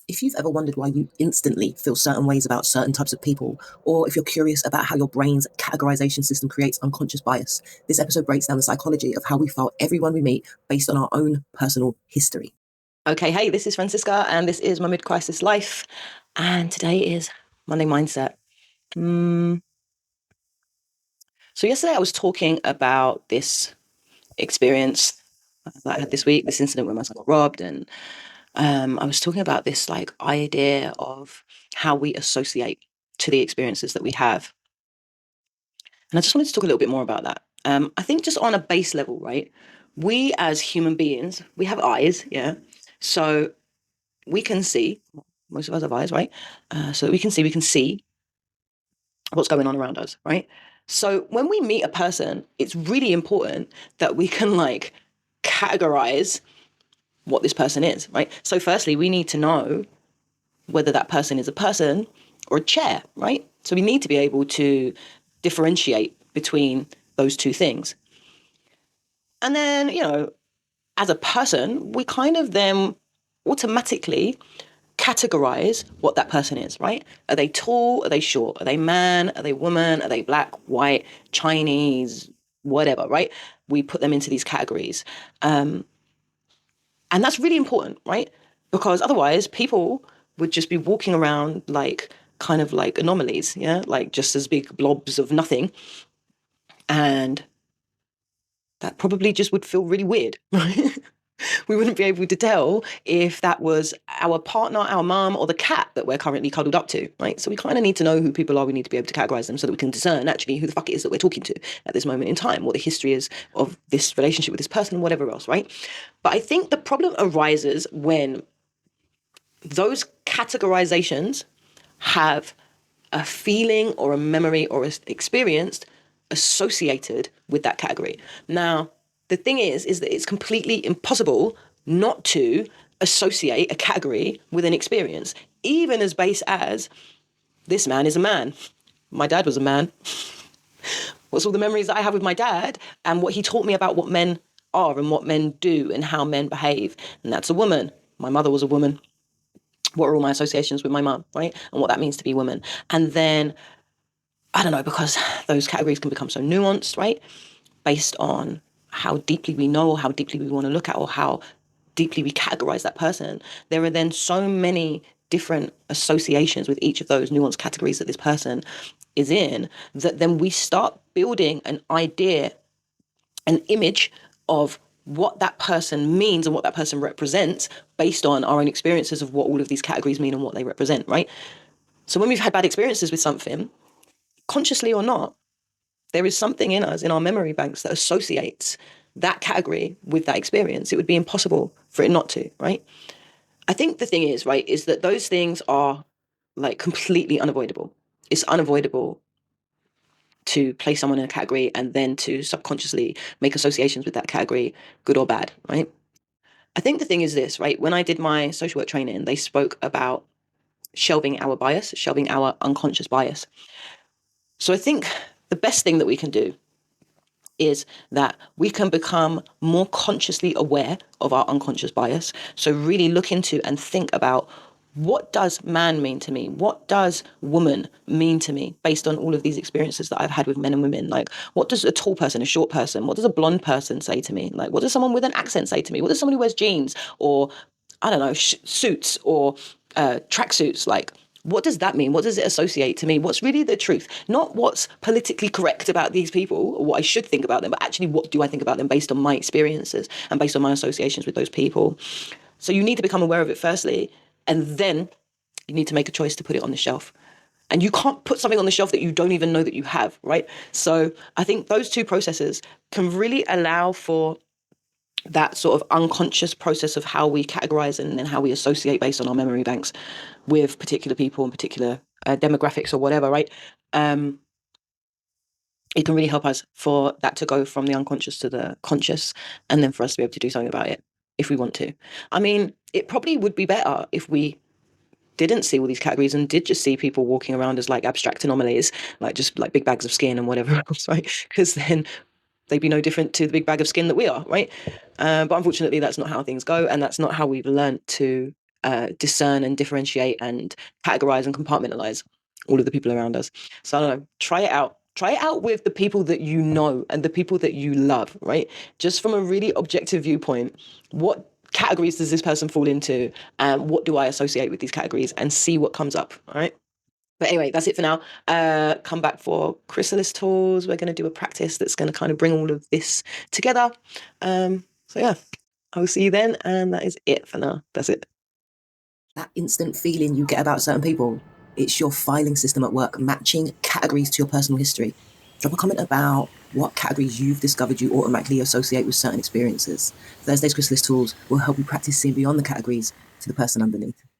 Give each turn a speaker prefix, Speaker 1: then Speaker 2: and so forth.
Speaker 1: If you've ever wondered why you instantly feel certain ways about certain types of people, or if you're curious about how your brain's categorization system creates unconscious bias, this episode breaks down the psychology of how we file everyone we meet based on our own personal history. Okay, hey, this is Francisca, and this is my mid-crisis life, and today is Monday Mindset. So yesterday I was talking about this experience that I had this week, this incident where my son got robbed, and I was talking about this idea of how we associate to the experiences that we have. And I just wanted to talk a little bit more about that. I think just on a base level, right? We as human beings, we have eyes, yeah? So we can see, most of us have eyes, right? So we can see what's going on around us, right? So when we meet a person, it's really important that we can categorize what this person is, right? So firstly, we need to know whether that person is a person or a chair, right? So we need to be able to differentiate between those two things. And then, as a person, we kind of then automatically categorize what that person is, right? Are they tall? Are they short? Are they man? Are they woman? Are they black, white, Chinese, whatever, right? We put them into these categories. And that's really important, right? Because otherwise people would just be walking around kind of like anomalies, yeah? Like just as big blobs of nothing. And that probably just would feel really weird, right? We wouldn't be able to tell if that was our partner, our mom, or the cat that we're currently cuddled up to, right? So we kind of need to know who people are. We need to be able to categorize them so that we can discern actually who the fuck it is that we're talking to at this moment in time, what the history is of this relationship with this person and whatever else, right? But I think the problem arises when those categorizations have a feeling or a memory or an experience associated with that category. Now, the thing is that it's completely impossible not to associate a category with an experience, even as base as this man is a man. My dad was a man. What's all the memories that I have with my dad and what he taught me about what men are and what men do and how men behave. And that's a woman. My mother was a woman. What are all my associations with my mum, right? And what that means to be a woman. And then, I don't know, because those categories can become so nuanced, right? Based on how deeply we know, or how deeply we want to look at, or how deeply we categorize that person. There are then so many different associations with each of those nuanced categories that this person is in, that then we start building an idea, an image of what that person means and what that person represents based on our own experiences of what all of these categories mean and what they represent, right? So when we've had bad experiences with something, consciously or not, there is something in us, in our memory banks, that associates that category with that experience. It would be impossible for it not to, right? I think the thing is, right, is that those things are completely unavoidable. It's unavoidable to place someone in a category and then to subconsciously make associations with that category, good or bad, right? I think the thing is this, right? When I did my social work training, they spoke about shelving our bias, shelving our unconscious bias. So I think the best thing that we can do is that we can become more consciously aware of our unconscious bias. So really look into and think about, what does man mean to me? What does woman mean to me based on all of these experiences that I've had with men and women? Like, what does a tall person, a short person, what does a blonde person say to me? Like, what does someone with an accent say to me? What does someone who wears jeans or, I don't know, suits or tracksuits? Like, what does that mean? What does it associate to me? What's really the truth? Not what's politically correct about these people or what I should think about them, but actually what do I think about them based on my experiences and based on my associations with those people. So you need to become aware of it firstly, and then you need to make a choice to put it on the shelf. And you can't put something on the shelf that you don't even know that you have, right? So I think those two processes can really allow for that sort of unconscious process of how we categorize and then how we associate based on our memory banks with particular people and particular demographics or whatever, right? It can really help us for that to go from the unconscious to the conscious, and then for us to be able to do something about it if we want to. I mean, it probably would be better if we didn't see all these categories and did just see people walking around as abstract anomalies, just big bags of skin and whatever else, right? Because then they'd be no different to the big bag of skin that we are, right? But unfortunately, that's not how things go, and that's not how we've learned to discern and differentiate and categorize and compartmentalize all of the people around us. So I don't know, try it out. Try it out with the people that you know and the people that you love, right? Just from a really objective viewpoint, what categories does this person fall into, and what do I associate with these categories, and see what comes up. All right. But anyway, that's it for now. Come back for chrysalis tools. We're going to do a practice that's going to kind of bring all of this together. So yeah, I will see you then. And that is it for now. That's it. That instant feeling you get about certain people, it's your filing system at work matching categories to your personal history. Drop a comment about what categories you've discovered you automatically associate with certain experiences. Thursday's chrysalis tools will help you practice seeing beyond the categories to the person underneath.